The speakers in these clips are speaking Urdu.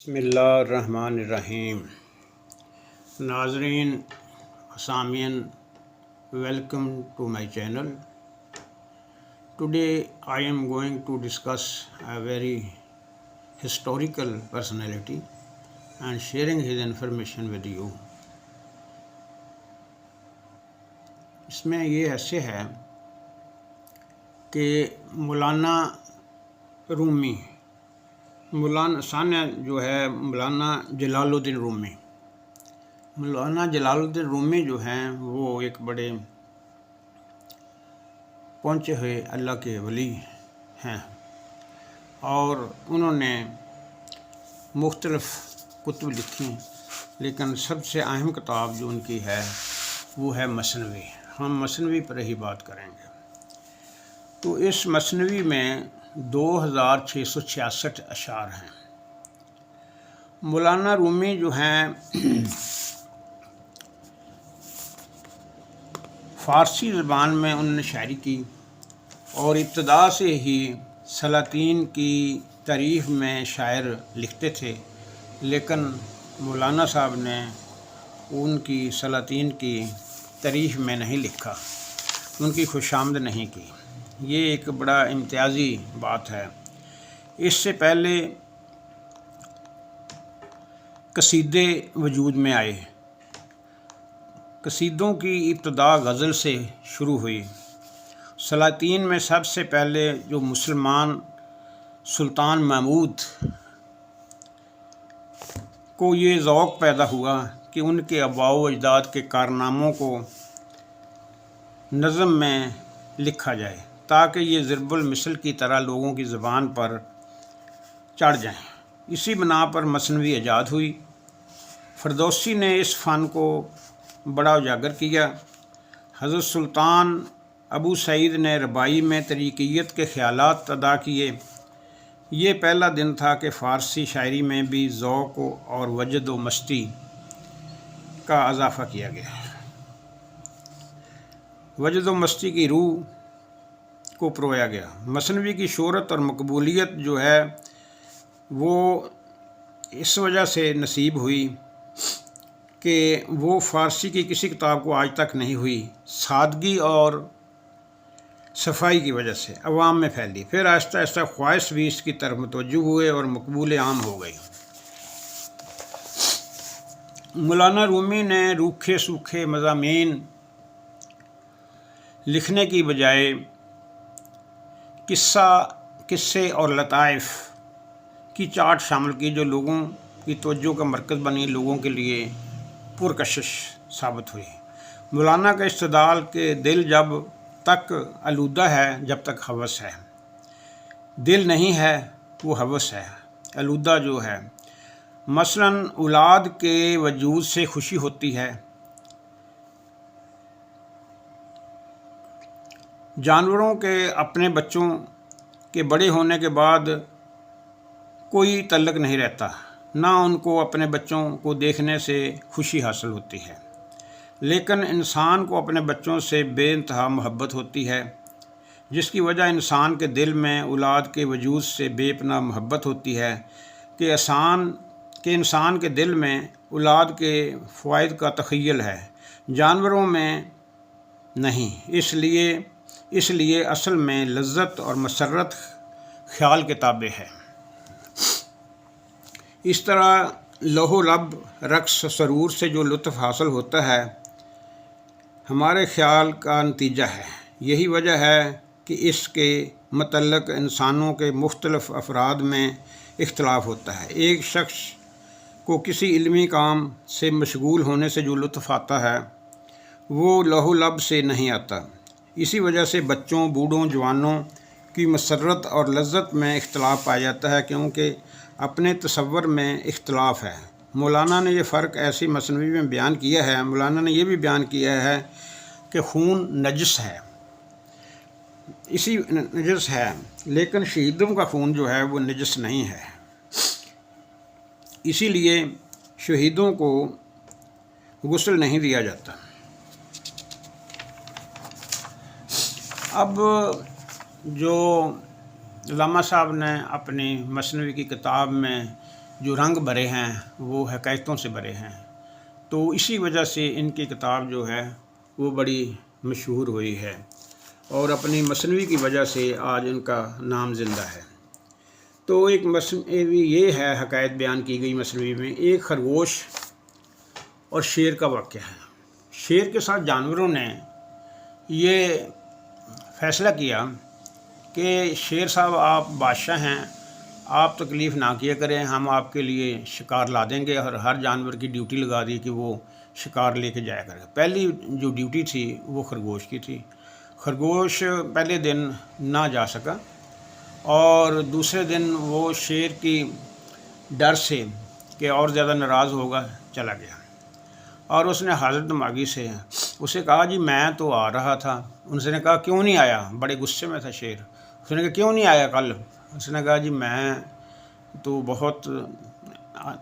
بسم اللہ الرحمن الرحیم۔ ناظرین سامعین، welcome to my channel. Today I am going to discuss a very historical personality and sharing his information with you۔ اس میں یہ ایسے ہے کہ مولانا رومی، مولانا ثانیہ جو ہے مولانا جلال الدین رومی، مولانا جلال الدین رومی جو ہیں وہ ایک بڑے پہنچے ہوئے اللہ کے ولی ہیں، اور انہوں نے مختلف کتب لکھی، لیکن سب سے اہم کتاب جو ان کی ہے وہ ہے مثنوی۔ ہم مثنوی پر ہی بات کریں گے۔ تو اس مثنوی میں 2666 اشعار ہیں۔ مولانا رومی جو ہیں فارسی زبان میں انہوں نے شاعری کی، اور ابتدا سے ہی سلاطین کی تعریف میں شاعر لکھتے تھے، لیکن مولانا صاحب نے ان کی سلاطین کی تعریف میں نہیں لکھا، ان کی خوش آمد نہیں کی۔ یہ ایک بڑا امتیازی بات ہے۔ اس سے پہلے قصیدے وجود میں آئے۔ قصیدوں کی ابتدا غزل سے شروع ہوئی۔ سلاطین میں سب سے پہلے جو مسلمان سلطان محمود کو یہ ذوق پیدا ہوا کہ ان کے آباء و اجداد کے کارناموں کو نظم میں لکھا جائے، تاکہ یہ ضرب المثل کی طرح لوگوں کی زبان پر چڑھ جائیں۔ اسی بنا پر مثنوی ایجاد ہوئی۔ فردوسی نے اس فن کو بڑا اجاگر کیا۔ حضرت سلطان ابو سعید نے ربائی میں طریقیت کے خیالات ادا کیے۔ یہ پہلا دن تھا کہ فارسی شاعری میں بھی ذوق اور وجد و مستی کا اضافہ کیا گیا۔ وجد و مستی کی روح کو پرویا گیا۔ مثنوی کی شہرت اور مقبولیت جو ہے وہ اس وجہ سے نصیب ہوئی کہ وہ فارسی کی کسی کتاب کو آج تک نہیں ہوئی، سادگی اور صفائی کی وجہ سے عوام میں پھیلی۔ پھر آہستہ آہستہ خواص بھی اس کی طرف متوجہ ہوئے اور مقبول عام ہو گئی۔ مولانا رومی نے روکھے سوکھے مضامین لکھنے کی بجائے قصے اور لطائف کی چاٹ شامل کی، جو لوگوں کی توجہ کا مرکز بنی، لوگوں کے لیے پرکشش ثابت ہوئی۔ مولانا کا استدلال کہ دل جب تک آلودہ ہے جب تک ہوس ہے، دل نہیں ہے وہ ہوس ہے، آلودہ جو ہے۔ مثلاً اولاد کے وجود سے خوشی ہوتی ہے، جانوروں کے اپنے بچوں کے بڑے ہونے کے بعد کوئی تعلق نہیں رہتا، نہ ان کو اپنے بچوں کو دیکھنے سے خوشی حاصل ہوتی ہے، لیکن انسان کو اپنے بچوں سے بے انتہا محبت ہوتی ہے، جس کی وجہ انسان کے دل میں اولاد کے وجود سے بے پناہ محبت ہوتی ہے کہ انسان کے دل میں اولاد کے فوائد کا تخیل ہے، جانوروں میں نہیں۔ اس لیے اصل میں لذت اور مسرت خیال کے تابع ہے۔ اس طرح لوح و لب، رقص سرور سے جو لطف حاصل ہوتا ہے ہمارے خیال کا نتیجہ ہے۔ یہی وجہ ہے کہ اس کے متعلق انسانوں کے مختلف افراد میں اختلاف ہوتا ہے۔ ایک شخص کو کسی علمی کام سے مشغول ہونے سے جو لطف آتا ہے وہ لوح و لب سے نہیں آتا۔ اسی وجہ سے بچوں، بوڑھوں، جوانوں کی مسرت اور لذت میں اختلاف پایا جاتا ہے، کیونکہ اپنے تصور میں اختلاف ہے۔ مولانا نے یہ فرق ایسی مثنوی میں بیان کیا ہے۔ مولانا نے یہ بھی بیان کیا ہے کہ خون نجس ہے، نجس ہے، لیکن شہیدوں کا خون جو ہے وہ نجس نہیں ہے، اسی لیے شہیدوں کو غسل نہیں دیا جاتا۔ اب جو علامہ صاحب نے اپنی مثنوی کی کتاب میں جو رنگ بھرے ہیں وہ حکایتوں سے بھرے ہیں، تو اسی وجہ سے ان کی کتاب جو ہے وہ بڑی مشہور ہوئی ہے، اور اپنی مثنوی کی وجہ سے آج ان کا نام زندہ ہے۔ تو ایک مثنوی یہ ہے، حکایت بیان کی گئی مثنوی میں ایک خرگوش اور شیر کا واقعہ ہے۔ شیر کے ساتھ جانوروں نے یہ فیصلہ کیا کہ شیر صاحب آپ بادشاہ ہیں، آپ تکلیف نہ کیا کریں، ہم آپ کے لیے شکار لا دیں گے، اور ہر جانور کی ڈیوٹی لگا دی کہ وہ شکار لے کے جایا کرے۔ پہلی جو ڈیوٹی تھی وہ خرگوش کی تھی۔ خرگوش پہلے دن نہ جا سکا، اور دوسرے دن وہ شیر کی ڈر سے کہ اور زیادہ ناراض ہوگا چلا گیا، اور اس نے حضرت ماگی سے اسے کہا جی میں تو آ رہا تھا۔ ان نے کہا کیوں نہیں آیا؟ بڑے غصے میں تھا شیر۔ اس نے کہا کیوں نہیں آیا کل؟ اس نے کہا جی میں تو بہت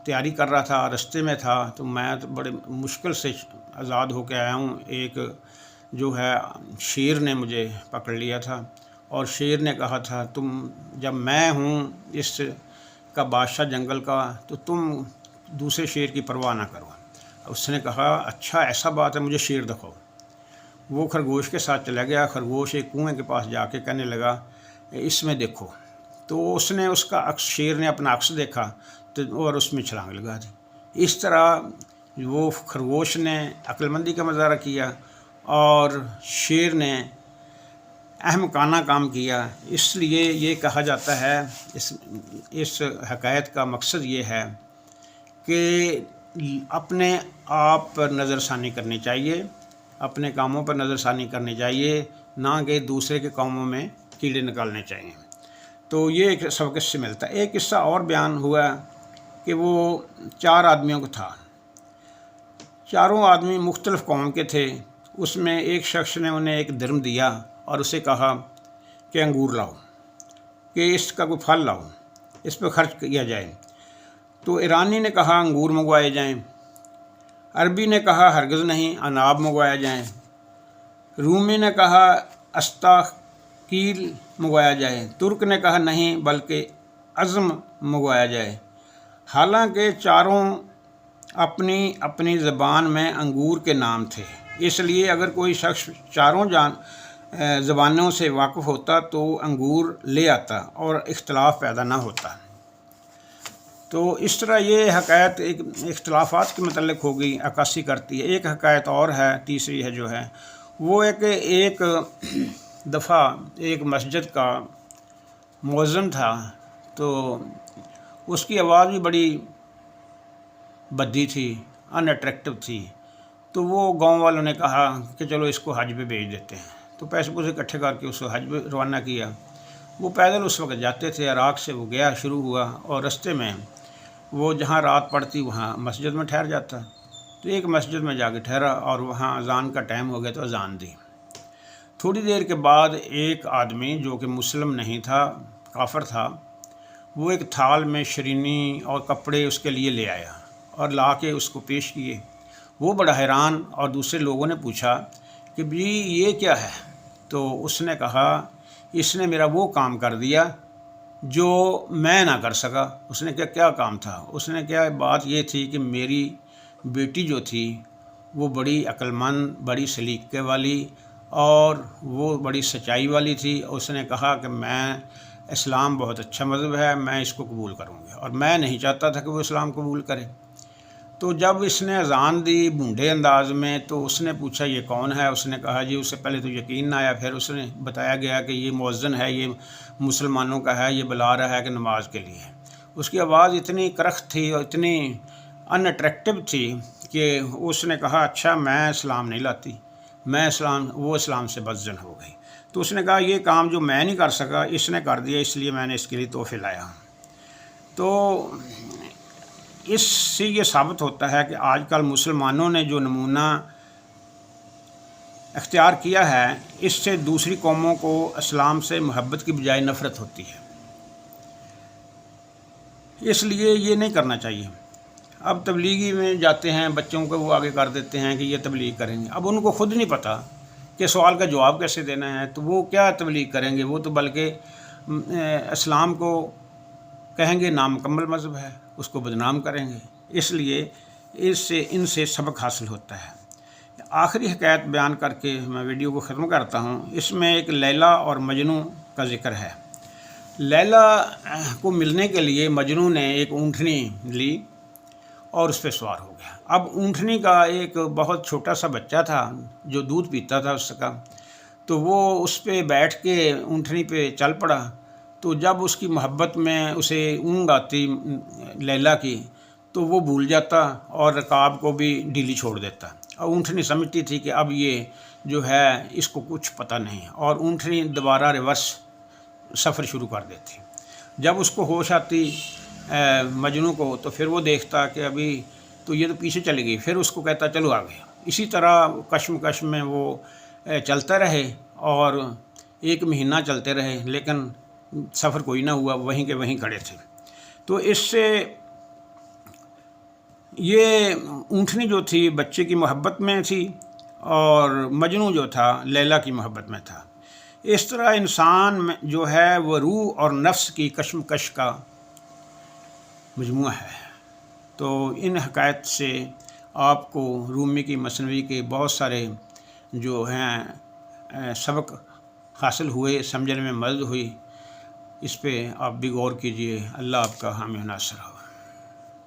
تیاری کر رہا تھا، رستے میں تھا، تو میں تو بڑے مشکل سے آزاد ہو کے آیا ہوں، ایک جو ہے شیر نے مجھے پکڑ لیا تھا، اور شیر نے کہا تھا تم جب میں ہوں اس کا بادشاہ جنگل کا تو تم دوسرے شیر کی پرواہ نہ کرو۔ اس نے کہا اچھا ایسا بات ہے، مجھے شیر دکھاؤ۔ وہ خرگوش کے ساتھ چلا گیا۔ خرگوش ایک کنویں کے پاس جا کے کہنے لگا اس میں دیکھو، تو اس نے اس کا عکس، شیر نے اپنا عکس دیکھا تو اور اس میں چھلانگ لگا دی۔ اس طرح وہ خرگوش نے عقل مندی کا مظاہرہ کیا، اور شیر نے احمقانہ کام کیا۔ اس لیے یہ کہا جاتا ہے، اس حکایت کا مقصد یہ ہے کہ اپنے آپ پر نظر ثانی کرنی چاہیے، اپنے کاموں پر نظر ثانی کرنی چاہیے، نہ کہ دوسرے کے کاموں میں کیڑے نکالنے چاہیے۔ تو یہ ایک سبق سے ملتا ہے۔ ایک قصہ اور بیان ہوا کہ وہ 4 آدمیوں کا تھا، چاروں آدمی مختلف قوم کے تھے۔ اس میں ایک شخص نے انہیں ایک درم دیا اور اسے کہا کہ انگور لاؤ، کہ اس کا کوئی پھل لاؤ، اس پہ خرچ کیا جائے۔ تو ایرانی نے کہا انگور منگوائے جائیں، عربی نے کہا ہرگز نہیں اناب منگوایا جائیں، رومی نے کہا استاقیل منگوایا جائے، ترک نے کہا نہیں بلکہ عزم منگوایا جائے۔ حالانکہ چاروں اپنی اپنی زبان میں انگور کے نام تھے، اس لیے اگر کوئی شخص چاروں زبانوں سے واقف ہوتا تو انگور لے آتا اور اختلاف پیدا نہ ہوتا۔ تو اس طرح یہ حکایت ایک اختلافات کے متعلق ہو گئی، عکاسی کرتی ہے۔ ایک حکایت اور ہے، تیسری ہے جو ہے وہ ہے کہ ایک دفعہ ایک مسجد کا مؤذن تھا، تو اس کی آواز بھی بڑی بدی تھی، ان اٹریکٹیو تھی۔ تو وہ گاؤں والوں نے کہا کہ چلو اس کو حج پہ بھیج دیتے ہیں، تو پیسے پوسے اکٹھے کر کے اس کو حج پہ روانہ کیا۔ وہ پیدل اس وقت جاتے تھے، عراق سے وہ گیا، شروع ہوا، اور رستے میں وہ جہاں رات پڑتی وہاں مسجد میں ٹھہر جاتا۔ تو ایک مسجد میں جا کے ٹھہرا، اور وہاں اذان کا ٹائم ہو گیا تو اذان دی۔ تھوڑی دیر کے بعد ایک آدمی جو کہ مسلم نہیں تھا، کافر تھا، وہ ایک تھال میں شرینی اور کپڑے اس کے لیے لے آیا اور لا کے اس کو پیش کیے۔ وہ بڑا حیران، اور دوسرے لوگوں نے پوچھا کہ بھی یہ کیا ہے؟ تو اس نے کہا اس نے میرا وہ کام کر دیا جو میں نہ کر سکا۔ اس نے کہا کیا کام تھا؟ اس نے کہا بات یہ تھی کہ میری بیٹی جو تھی وہ بڑی عقل مند، بڑی سلیقے والی، اور وہ بڑی سچائی والی تھی۔ اس نے کہا کہ میں اسلام بہت اچھا مذہب ہے، میں اس کو قبول کروں گا، اور میں نہیں چاہتا تھا کہ وہ اسلام قبول کرے۔ تو جب اس نے اذان دی بھونڈے انداز میں، تو اس نے پوچھا یہ کون ہے؟ اس نے کہا جی، اس سے پہلے تو یقین نہ آیا، پھر اس نے بتایا گیا کہ یہ مؤذن ہے، یہ مسلمانوں کا ہے، یہ بلا رہا ہے کہ نماز کے لیے۔ اس کی آواز اتنی کرخت تھی اور اتنی ان اٹریکٹیو تھی کہ اس نے کہا اچھا میں اسلام نہیں لاتی، وہ اسلام سے بدزن ہو گئی۔ تو اس نے کہا یہ کام جو میں نہیں کر سکا اس نے کر دیا، اس لیے میں نے اس کے لیے تحفے لایا۔ تو اس سے یہ ثابت ہوتا ہے کہ آج کل مسلمانوں نے جو نمونہ اختیار کیا ہے، اس سے دوسری قوموں کو اسلام سے محبت کی بجائے نفرت ہوتی ہے۔ اس لیے یہ نہیں کرنا چاہیے۔ اب تبلیغی میں جاتے ہیں، بچوں کو وہ آگے کر دیتے ہیں کہ یہ تبلیغ کریں گے۔ اب ان کو خود نہیں پتہ کہ سوال کا جواب کیسے دینا ہے، تو وہ کیا تبلیغ کریں گے؟ وہ تو بلکہ اسلام کو کہیں گے نامکمل مذہب ہے، اس کو بدنام کریں گے، اس لیے ان سے سبق حاصل ہوتا ہے۔ آخری حکایت بیان کر کے میں ویڈیو کو ختم کرتا ہوں۔ اس میں ایک لیلا اور مجنوں کا ذکر ہے۔ لیلا کو ملنے کے لیے مجنوں نے ایک اونٹنی لی اور اس پہ سوار ہو گیا۔ اب اونٹنی کا ایک بہت چھوٹا سا بچہ تھا جو دودھ پیتا تھا اس کا، تو وہ اس پہ بیٹھ کے اونٹنی پہ چل پڑا۔ تو جب اس کی محبت میں اسے اونگ آتی لیلا کی تو وہ بھول جاتا اور رکاب کو بھی ڈھیلی چھوڑ دیتا، اور اونٹنی سمجھتی تھی کہ اب یہ جو ہے اس کو کچھ پتہ نہیں، اور اونٹنی دوبارہ ریورس سفر شروع کر دیتی۔ جب اس کو ہوش آتی مجنوں کو تو پھر وہ دیکھتا کہ ابھی تو یہ تو پیچھے چلی گئی، پھر اس کو کہتا چلو آگے۔ اسی طرح کشمکش میں وہ چلتے رہے اور 1 مہینہ چلتے رہے، لیکن سفر کوئی نہ ہوا، وہیں کے وہیں کھڑے تھے۔ تو اس سے یہ اونٹنی جو تھی بچے کی محبت میں تھی اور مجنوں جو تھا لیلا کی محبت میں تھا۔ اس طرح انسان میں جو ہے وہ روح اور نفس کی کشمکش کا مجموعہ ہے۔ تو ان حکایت سے آپ کو رومی کی مثنوی کے بہت سارے جو ہیں سبق حاصل ہوئے، سمجھنے میں مدد ہوئی۔ اس پہ آپ بھی غور کیجئے۔ اللہ آپ کا حامی و ناصر ہو۔